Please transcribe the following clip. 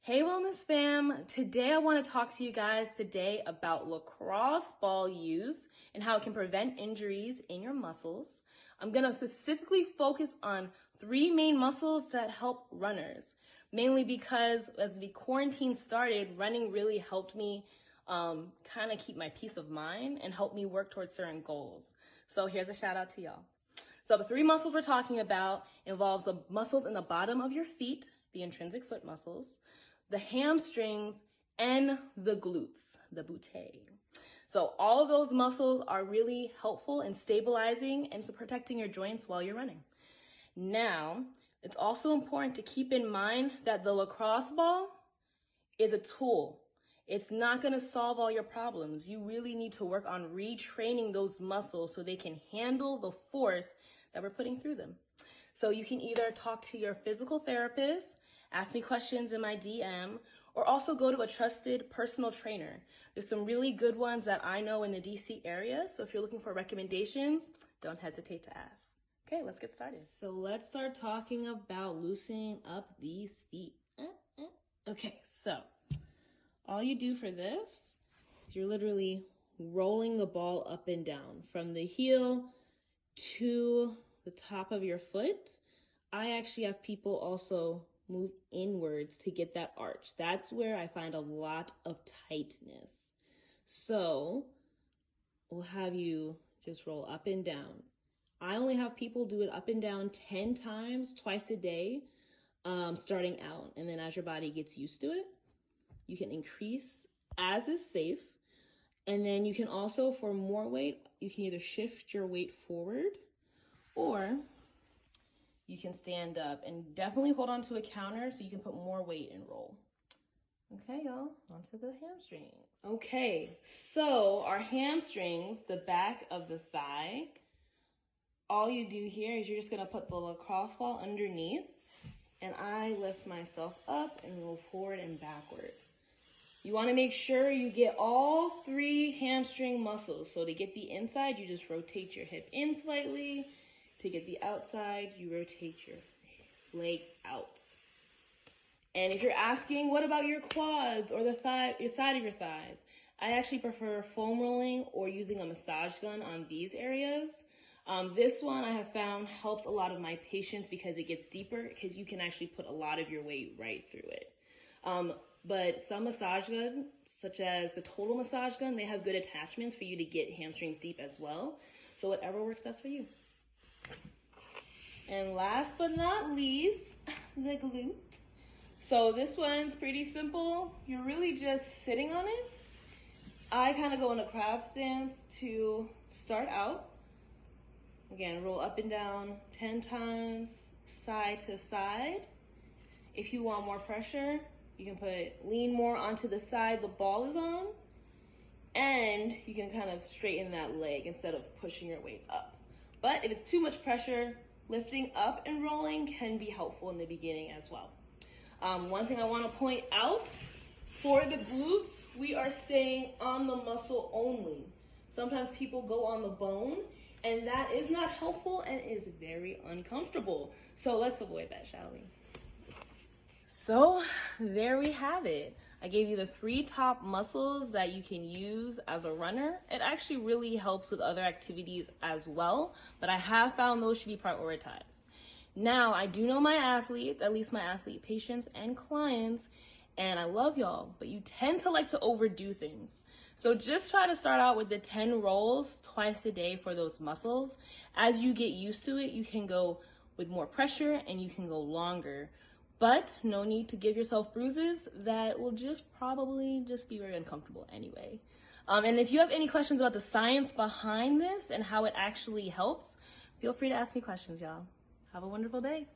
Hey Wellness fam, today I want to talk to you guys about lacrosse ball use and how it can prevent injuries in your muscles. I'm going to specifically focus on three main muscles that help runners, mainly because as the quarantine started, running really helped me kind of keep my peace of mind and help me work towards certain goals. So here's a shout out to y'all. So the three muscles we're talking about involves the muscles in the bottom of your feet, the intrinsic foot muscles, the hamstrings, and the glutes, the butte. So all of those muscles are really helpful in stabilizing and protecting your joints while you're running. Now, it's also important to keep in mind that the lacrosse ball is a tool. It's not going to solve all your problems. You really need to work on retraining those muscles so they can handle the force that we're putting through them. So you can either talk to your physical therapist, ask me questions in my DM, or also go to a trusted personal trainer. There's some really good ones that I know in the DC area. So if you're looking for recommendations, don't hesitate to ask. Okay, let's get started. So let's start talking about loosening up these feet. Okay, so all you do for this is you're literally rolling the ball up and down from the heel to the top of your foot. I actually have people also move inwards to get that arch. That's where I find a lot of tightness. So we'll have you just roll up and down. I only have people do it up and down 10 times, twice a day, starting out. And then as your body gets used to it, you can increase as is safe. And then you can also, for more weight, you can either shift your weight forward or you can stand up, and definitely hold on to a counter so you can put more weight and roll. Okay, y'all, onto the hamstrings. Okay, so our hamstrings, the back of the thigh, all you do here is you're just gonna put the lacrosse ball underneath, and I lift myself up and move forward and backwards. You wanna make sure you get all three hamstring muscles. So to get the inside, you just rotate your hip in slightly. To get the outside, you rotate your leg out. And if you're asking, what about your quads or the side of your thighs? I actually prefer foam rolling or using a massage gun on these areas. This one I have found helps a lot of my patients because it gets deeper, because you can actually put a lot of your weight right through it. But some massage guns, such as the Total Massage Gun, they have good attachments for you to get hamstrings deep as well. So whatever works best for you. And last but not least, the glute. So this one's pretty simple. You're really just sitting on it. I kind of go in a crab stance to start out. Again, roll up and down 10 times, side to side. If you want more pressure, you can lean more onto the side the ball is on, and you can kind of straighten that leg instead of pushing your weight up. But if it's too much pressure, lifting up and rolling can be helpful in the beginning as well. One thing I want to point out, for the glutes, we are staying on the muscle only. Sometimes people go on the bone, and that is not helpful and is very uncomfortable. So let's avoid that, shall we? So there we have it. I gave you the three top muscles that you can use as a runner. It actually really helps with other activities as well, but I have found those should be prioritized. Now, I do know my athletes, at least my athlete patients and clients, and I love y'all, but you tend to like to overdo things. So just try to start out with the 10 rolls twice a day for those muscles. As you get used to it, you can go with more pressure and you can go longer. But no need to give yourself bruises that will probably be very uncomfortable anyway. And if you have any questions about the science behind this and how it actually helps, feel free to ask me questions, y'all. Have a wonderful day.